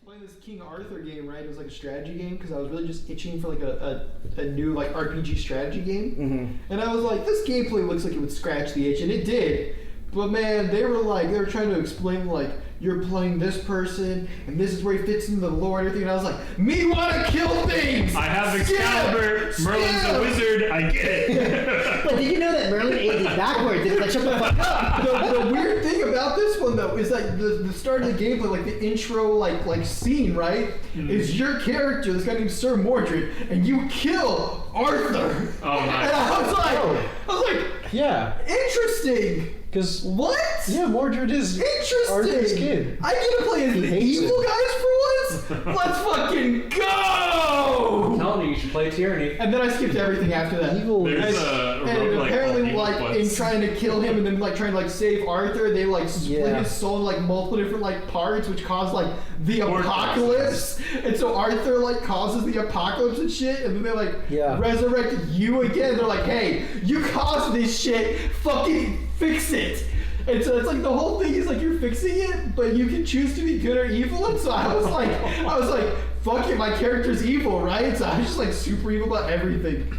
Playing this King Arthur game, right? It was like a strategy game because I was really just itching for like a new like RPG strategy game. Mm-hmm. And I was like, this gameplay looks like it would scratch the itch, and it did. But man, they were trying to explain like you're playing this person and this is where he fits into the lore and everything. And I was like, me want to kill things. I have Excalibur. Merlin's a wizard. I get it. But did you know that Merlin ages backwards? It's like shut the fuck up. The weird thing about this one though is that the start of the gameplay, like the intro like scene, right, is your character, this guy named Sir Mordred, and you kill Arthur. Oh my! And I was like, Yeah, interesting. because What? yeah, Mordred is Interesting. Arthur's kid. I get to play as He the hates evil it. guys for once. Let's fucking go! I'm telling you, you should play Tyranny. And then I skipped everything after that. Evil. There's a And roguelike apparently, called like, Evil in Quest. trying to kill him and then, like, trying to, like, save Arthur, they, like, split Yeah. his soul in, like, multiple different, like, parts, which caused, like, the Or apocalypse. And so Arthur, like, causes the apocalypse and shit, and then they, like, Yeah. resurrect you again. They're like, hey, you caused this shit, fucking fix it. And so it's like the whole thing is like you're fixing it, but you can choose to be good or evil. And so I was like, fuck it, my character's evil, right? So I was just like super evil about everything.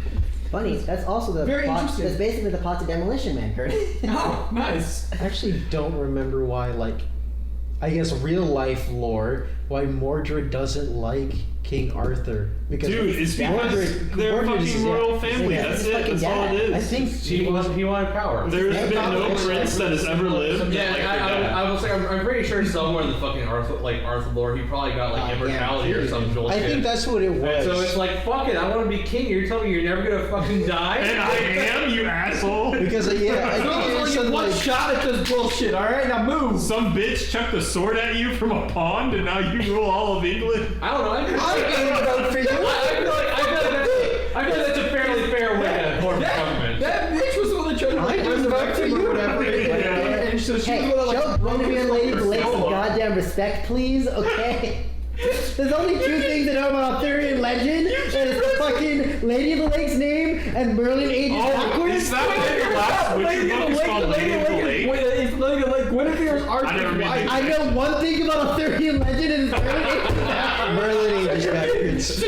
Funny. That's also the Very plot. interesting. That's basically the plot to Demolition Man, Kurt. Oh, nice. I actually don't remember why, like, I guess real life lore, why Mordred doesn't like King Arthur. Because Dude, it's because they're a Mordred is- fucking royal family. yeah, That's he's it. fucking That's all it dad. is. I think He wanted power. There's been no probably prince that has ever lived. Yeah, like their dad. I was like, I'm pretty sure somewhere in the fucking Arthur lore, he probably got like immortality or some bullshit. I think that's what it was. And so it's like, fuck it, I want to be king. You're telling me you're never gonna fucking die? And I am, you asshole. because yeah, I think Only it's get some, one like, shot at this bullshit, alright? Now move. Some bitch chucked a sword at you from a pond, and now you rule all of England. I don't know. I didn't vote for you. I feel like that's a fairly fair way to form government. That bitch was the one that tried to like, resurrect him or whatever. And so she Hey, was the one that show like broke his Guinevere Lady fucking Blake some soul. goddamn respect, please. Okay. There's only two things I know about Arthurian legend, and it's the fucking Lady of the Lake's name and Merlin ages Oh, backwards. is that what your last Witcher book is called? Lady of the Lake? It's Lady of the Lake. Guinevere's I never Arthur's read wife. it. I know one thing about Arthurian legend, and it's Merlin ages backwards. Merlin ages backwards. So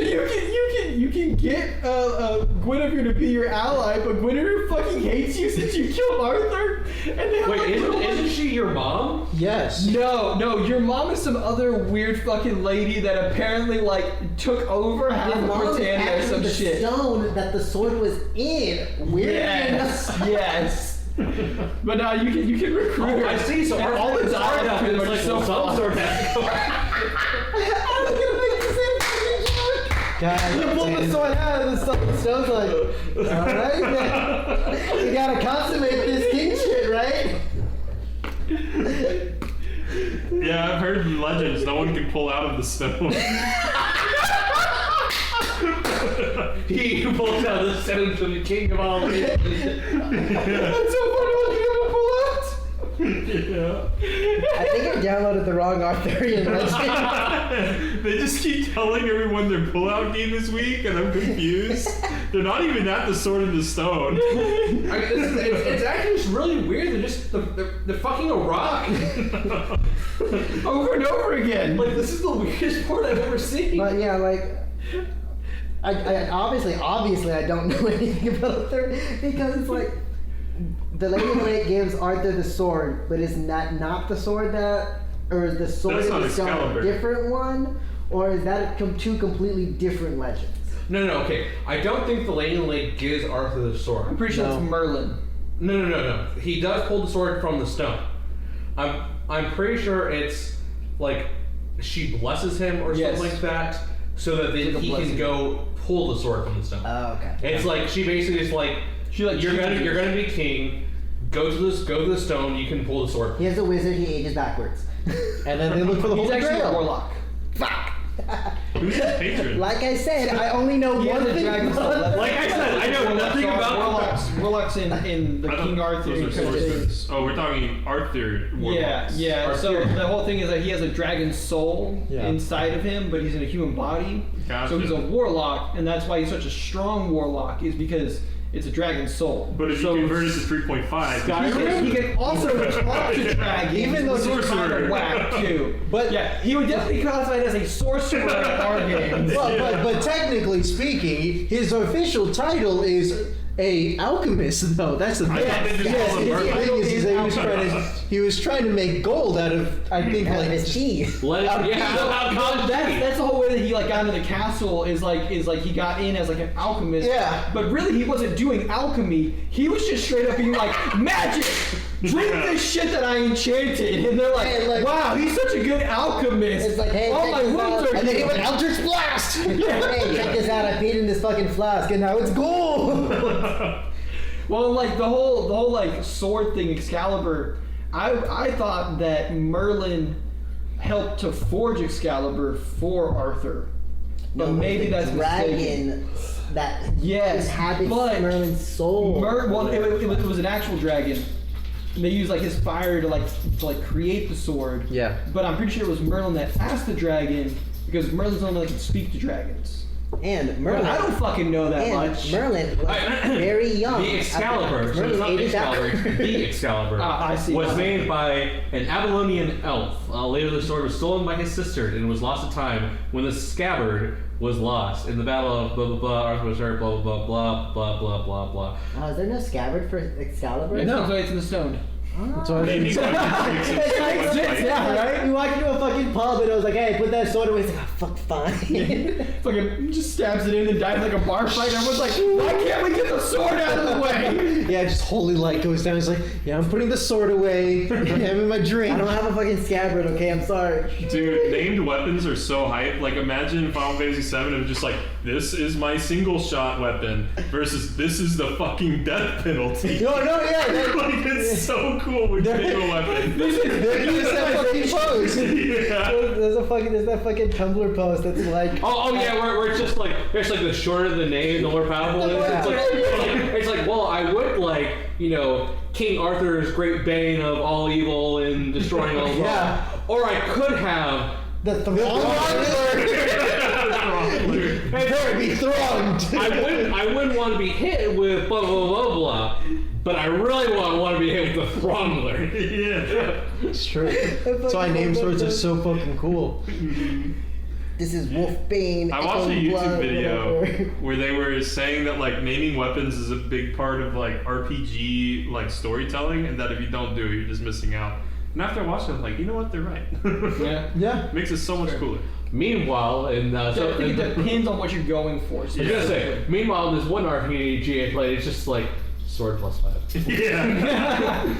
you can get Guinevere to be your ally, but Guinevere fucking hates you since you killed Arthur. And they have, Wait, like, isn't she your mom? Yes. No, your mom is some other weird fucking lady that apparently like took over half Your of mom is Britannia or actually some the shit. stone that the sword was in. Weird. Yes. But now you can recruit her. I see. So And all the dialogue is is like, like so some fun. sort of. I was gonna make the same fucking joke. God, You pull the damn. sword out of the stone's like, alright man. You gotta consummate this king shit, right? Yeah, I've heard legends. No one can pull out of the stone. He pulls out the stone from the king of all nations. That's so funny what you ever pull out. Yeah. I think I downloaded the wrong Arthurian legend. They just keep telling everyone their pullout game this week, and I'm confused. They're not even at the sword in the stone. It's actually just really weird. They're fucking a rock. Over and over again. Like, this is the weirdest part I've ever seen. But yeah, like, I obviously I don't know anything about Arthur because it's like the Lady of the Lake gives Arthur the sword, but is not the sword that, or is the sword That's in not the stone Excalibur. a different one, or is that two completely different legends? No, okay. I don't think the Lady of the Lake gives Arthur the sword. I'm pretty sure No. that's Merlin. No. He does pull the sword from the stone. I'm pretty sure it's like she blesses him or Yes. something like that, so that then Like a he blessing. can go pull the sword from the stone. Oh, okay. It's like she basically is like, She like you're gonna be king. Go to the stone. You can pull the sword. He has a wizard. He ages backwards. And then they look for the He's Holy actually a Grail. warlock. Fuck. Who's his patron? Like I said, I only know He one has a thing dragon soul. about Like I said, I know nothing about warlocks in the I thought King Arthur those are kind of thing. sorcerers. Oh, we're talking Arthur warlocks. Yeah. So Arthur. the whole thing is that he has a dragon soul Yeah. inside of him, but he's in a human body. Gotcha. So he's a warlock, and that's why he's such a strong warlock. Is because It's a dragon soul. But if you convert it to 3.5, He can also talk to dragons, Even though which is kind sorcerer. of whack too. But- yeah, he would definitely classify it as a sorcerer in our games. Well, but technically speaking, his official title is a alchemist, though. That's the thing. I thought they just Yes, called him his Merlin. thing is that he was trying to make gold out of, I think, Out of like his cheese. Let it, That's the whole way that he like got into the castle is like he got in as like an alchemist. Yeah. But really he wasn't doing alchemy. He was just straight up being like, magic! Drink this shit that I enchanted. And they're like, Hey, like- wow, he's such a good alchemist. It's like, hey, all check my this wounds out. are And then he healed. went Eldritch Blast! Hey, check this out. I peed in this fucking flask, and now it's gold. Well, like the whole like sword thing, Excalibur. I thought that Merlin helped to forge Excalibur for Arthur, but maybe the that's mistaken. dragon that Yes, inhabits but Merlin's soul. Well, it was an actual dragon. And they used like his fire to create the sword. Yeah. But I'm pretty sure it was Merlin that asked the dragon because Merlin's the only one that can speak to dragons. And Merlin. I don't fucking know that and much. Merlin was very young. The Excalibur, so Merlin it's not ages out. Excalibur, the Excalibur, I see. was made by an Babylonian elf. Later, the sword was stolen by his sister and was lost to time when the scabbard was lost in the battle of blah blah blah. Arthur was hurt. Blah blah blah blah blah blah blah blah. Is there no scabbard for Excalibur? It's because it's in the stone. So I Maybe think- it makes sense. Yeah, right? You walk into a fucking pub and it was like, hey, put that sword away. It's like, oh, fuck, fine. Fucking just stabs it in and dies like a bar fight. Everyone's like, why can't we get the sword out of the way? yeah, just holy light goes down. He's like, yeah, I'm putting the sword away. I'm having my drink. I don't have a fucking scabbard, okay? I'm sorry. Dude, named weapons are so hype. Like, imagine Final Fantasy VII, it was just like, this is my single shot weapon versus this is the fucking death penalty. No, yeah. Like, it's so cool when you name a weapon. They're doing that fucking pose. Yeah. There's that fucking Tumblr post that's like, Oh yeah, where it's just like there's like the shorter the name, the more powerful it is. It's like, well, I would like, King Arthur's great bane of all evil and destroying all wrong. Yeah. Or I could have the There be thronged. I wouldn't want to be hit with blah blah blah blah, but I really want to be hit with the Throngler. Yeah. It's true. That's why name swords are so fucking cool. This is Wolfbane. I watched a Echo YouTube Blood, video whatever. where they were saying that like naming weapons is a big part of like RPG like storytelling, and that if you don't do it, you're just missing out. And after I watched it, I'm like, you know what? They're right. Yeah. Yeah. Makes it so much cooler. Meanwhile, I think it depends on what you're going for. So I was gonna say, meanwhile, this one RPG I played, it's just like sword +5. Yeah.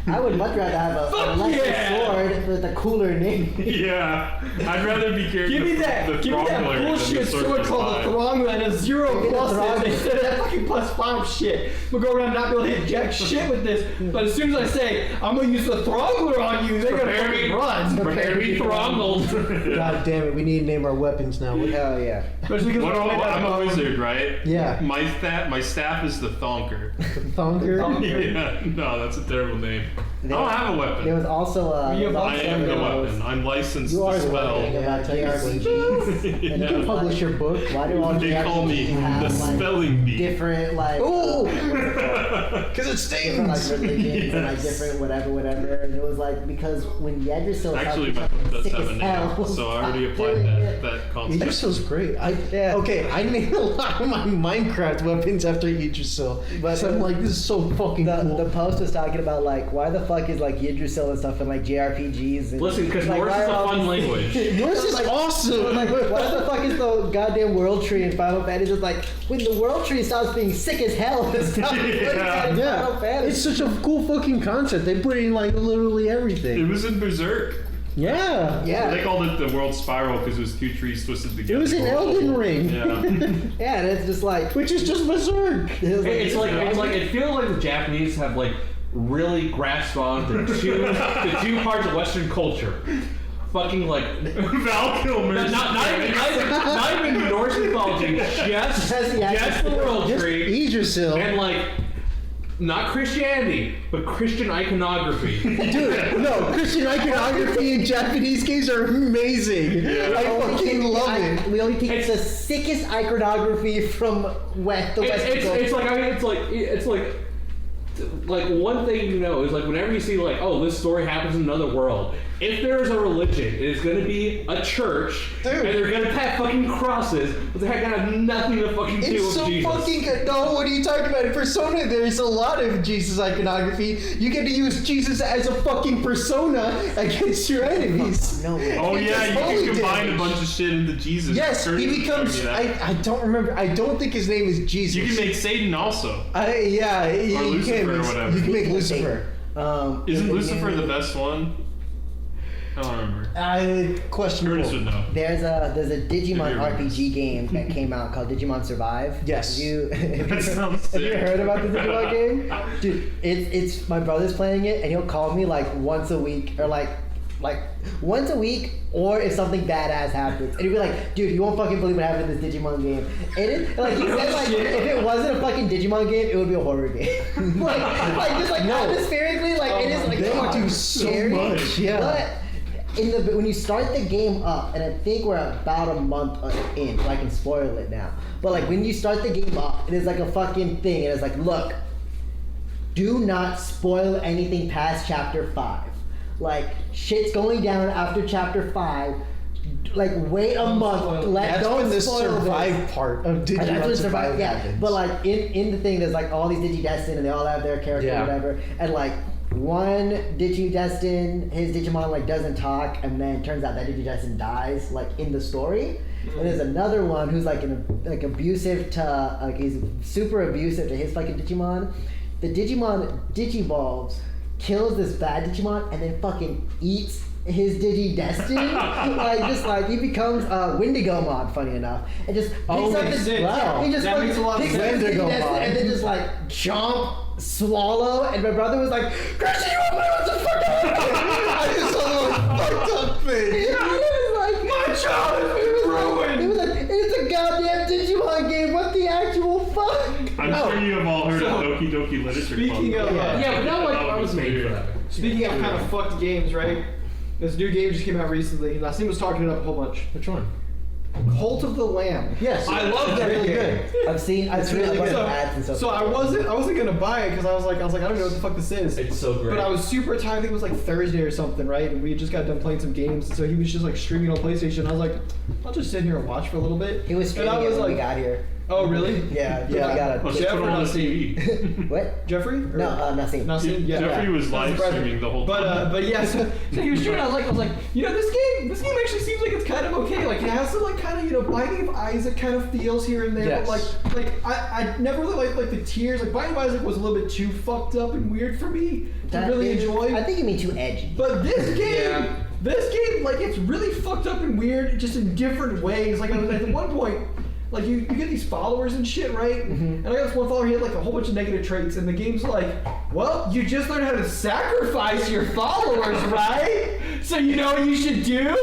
I would much rather have a Fuck lesser yeah! sword with a cooler name. Yeah. I'd rather be carrying Give me that Throngler than bullshit the sword called the Throngler that has 0 Give me the pluses Throngler. instead of that fucking +5 shit. We'll go around and not be able to hit jack shit with this. But as soon as I say, I'm gonna use the Throngler on you, they're gonna Prepare fucking me. run. Prepare to be throttled. God damn it, we need to name our weapons now. Hell yeah. Especially because I'm a wizard, right? Yeah. My staff is the Thonker. Thonker. Yeah. No, that's a terrible name. I don't have a weapon. There was also You have I am the also- weapon. I'm licensed You are to the spell. weapon. about technically. JRPGs. You can publish your book. Why do all They call me JRPGs have the like spelling bee. different like Ooh! what's it called? Because it different like stings. religions and like Yes. different whatever, and it was like because when Yggdrasil Actually, my book does have a name, so I already applied that concept. Yggdrasil's great. Yeah. Okay, I named a lot of my Minecraft weapons after Yggdrasil. But So I'm like, this is so fucking cool. the post was talking about like why the fuck is like Yggdrasil and stuff and like JRPGs and Listen, because like, Norse why is a are all fun these- language. Yours is Like- awesome. Like, why the fuck is the goddamn world tree in Final Fantasy just like when the world tree stops being sick as hell and stuff? Yeah. Final Yeah, Fantasy. it's such a cool fucking concept. They put in like literally It everything. was in Berserk. Yeah. Yeah. They called it the world spiral because it was two trees twisted It together. was in Elden Ring. Yeah. Yeah, and it's just like Which is just berserk. it was It's like it feels like the Japanese have like really grasped on the two parts of Western culture. Fucking like Val Kilmer. not even Norse mythology, just the world Just tree Yggdrasil. and like Not Christianity, but Christian iconography. Dude, no, Christian iconography in Japanese games are amazing. I fucking love it. We only take the sickest iconography from the West Coast. It's like, I mean, it's like one thing you know is like whenever you see like, oh, this story happens in another world. If there's a religion, it is going to be a church, Dude. and they're going to have fucking crosses, but they're going to have nothing to fucking do It's with so Jesus. fucking good. No, what are you talking about? In Persona, there's a lot of Jesus iconography. You get to use Jesus as a fucking persona against your enemies. No way. Oh It yeah, does you holy can combine damage. a bunch of shit into Jesus. Yes, Kurt he showed me becomes. that. I don't remember. I don't think his name is Jesus. You can make Satan also. Yeah, you Lucifer can. or whatever. You can make Lucifer. Isn't Lucifer the best one? I don't remember. Curtis Questionable. would know. There's a Digimon Figure RPG game that came out called Digimon Survive. Yes. That sounds Have you sick. heard about the Digimon game? Dude, it's my brother's playing it and he'll call me like once a week or like once a week, or if something badass happens, and he'll be like, "Dude, you won't fucking believe what happened in this Digimon game." And it, like he said, like if it wasn't a fucking Digimon game, it would be a horror game. like just like atmospherically, like it is like They fucking do so scary. much, yeah. But when you start the game up, and I think we're about a month in, so I can spoil it now. But like when you start the game up, it is like a fucking thing, and it's like, look, do not spoil anything past chapter 5. Like shit's going down after chapter 5. Like wait a month. That's when the survive part of And Digimon that's what Survive yeah. happens. But like in the thing, there's like all these Digidestin, and they all have their character Yeah. or whatever. And like one Digidestin, his Digimon like doesn't talk, and then turns out that Digidestin dies like in the story. And there's another one who's like abusive to like he's super abusive to his fucking Digimon. The Digimon digivolves, kills this bad Digimon, and then fucking eats his Digidestin. Like just like he becomes Wendigomon, funny enough, and just picks up makes this. sense. Wow, he just That fucking makes a lot of picks up sense. his Wendigomon. Digidestin and then just like jump, swallow, and my brother was like, "Christian, you want to the fuck out?" I just saw the fucked up thing. It was like My child has been ruined. It was like it's a goddamn Digimon game. What the actual fuck? I'm sure you have all heard of Doki Doki Literature Speaking Club. of Yeah, but not like I was made for that. speaking of kind of fucked games, right? This new game just came out recently. Nassim was talking it up a whole bunch. Which one? Cult of the Lamb. Yes, I love that really game. good. I've seen a really bunch good. of ads and stuff. So I wasn't gonna buy it because I was like I don't know what the fuck this is. It's so great. But I was super tired. I think it was like Thursday or something, right? And we had just got done playing some games. So he was just like streaming on PlayStation. I was like, I'll just sit here and watch for a little bit. He was And I streaming it was when we like, got here. oh really? Yeah, Yeah. we got Let's a just put it on the TV. what? Jeffrey? Or- No, Nassim. Nassim. Yeah. Jeffrey was live Surprising. streaming the whole time. But yeah, so he was streaming. I was like, you know, this game actually seems like it's kind of okay. Like it has some like kind of Binding of Isaac kind of feels here and there. Yes. But like I never really liked like the tears. Like Binding of Isaac was a little bit too fucked up and weird for me to really enjoy. I think you mean too edgy. But this game, Yeah. like it's really fucked up and weird, just in different ways. Like at one point, like you get these followers and shit, right? And I got this one follower, he had like a whole bunch of negative traits, and the game's like, well, you just learned how to sacrifice your followers, right? So you know what you should do?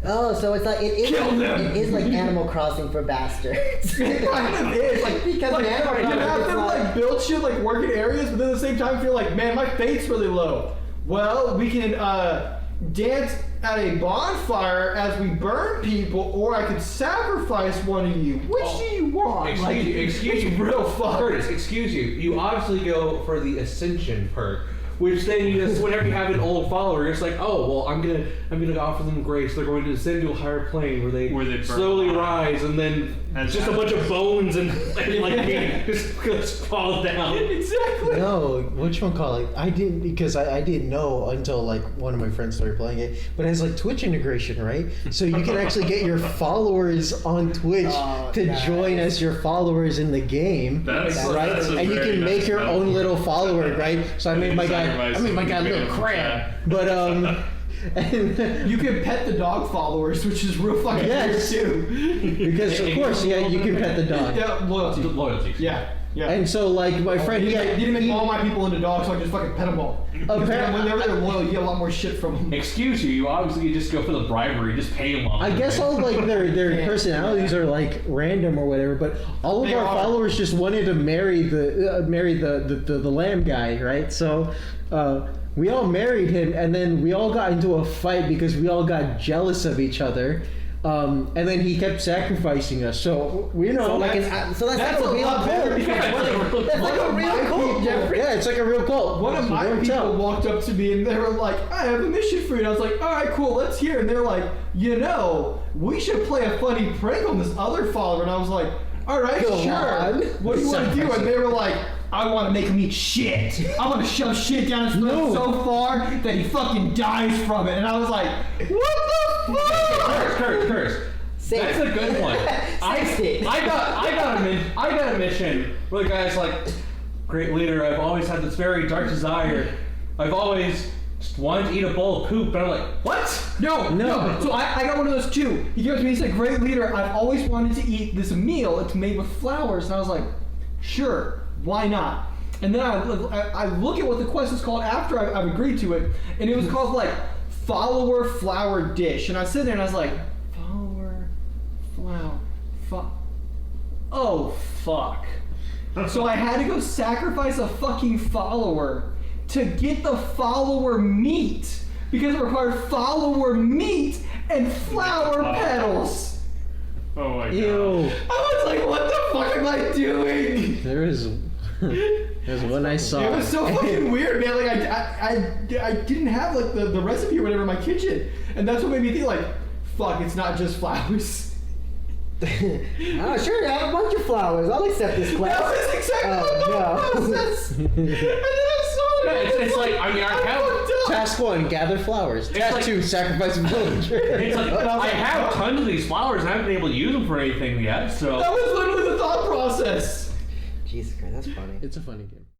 Oh, so it's like it Kill them. it is like Animal Crossing for bastards. It kind of is. Like, Because like, Animal you Crossing have is to like- like build shit, like work in areas, but then at the same time feel like, man, my fate's really low. Well, we can dance at a bonfire as we burn people, or I could sacrifice one of you. Which do you want? Excuse it's you. real fucked. Curtis, excuse you. You obviously go for the Ascension perk, which then you just, whenever you have an old follower, you're just like, oh well, I'm gonna offer them grace. They're going to ascend to a higher plane where they burn slowly alive. rise, and then And just a bunch of bones and like just fall down. Exactly. No, whatchamacallit? I didn't because I didn't know until like one of my friends started playing it. But it has like Twitch integration, right? So you can actually get your followers on Twitch to nice. join as your followers in the game. That's right, that's a and you very can make nice your own benefit. little follower, right? So I made my guy a little crab, but and You can pet the dog followers, which is real fucking Yes. weird too. because of course, yeah, you can pet the dog. Yeah, loyalty. Loyalty. Yeah. Yeah. And so like my friend, He didn't make all my people into dogs, so I just fucking pet them all. Apparently- Whenever they're loyal, you get a lot more shit from them. Excuse you obviously just go for the bribery, just pay them off. I guess all like their personalities are like random or whatever, but all of They our are. followers just wanted to marry the lamb guy, right? So we all married him, and then we all got into a fight because we all got jealous of each other. And then he kept sacrificing us. So we know, So that's That's like a a real lot better cult. because That's like a real cult, Jeffrey. yeah, it's like a real cult. One of So my don't people tell. walked up to me and they were like, I have a mission for you. And I was like, all right, cool, let's hear. And they're like, we should play a funny prank on this other follower. And I was like, all right, Go sure. on. What do you want to do? And they were like, I want to make him eat shit. I want to shove shit down his throat so far that he fucking dies from it. And I was like, what the fuck? Curse. Say That's it. a good one. Say it. I got a mission where the guy's like, great leader, I've always had this very dark desire. I've always just wanted to eat a bowl of poop. And I'm like, what? No. So I got one of those too. He goes to me, he said, great leader, I've always wanted to eat this meal. It's made with flowers. And I was like, sure, why not? And then I look at what the quest is called after I've agreed to it. And it was called like follower flower dish. And I sit there and I was like, oh fuck. So I had to go sacrifice a fucking follower to get the follower meat because it required follower meat and flower petals. Oh my god. Ew. I was like, what the fuck am I doing? There's one I saw. It was so fucking weird, man. Like I didn't have like the recipe or whatever in my kitchen, and that's what made me think like, fuck, it's not just flowers. Oh, sure, I have a bunch of flowers. I'll accept this quest. That was exactly Oh, what no. the process. And then I saw it. It's like, I mean, our count. Task 1, gather flowers. Task like- 2, sacrifice a villager. It's like, I have tons of these flowers and I haven't been able to use them for anything yet, so. That was literally the thought process. Jesus Christ, that's funny. It's a funny game.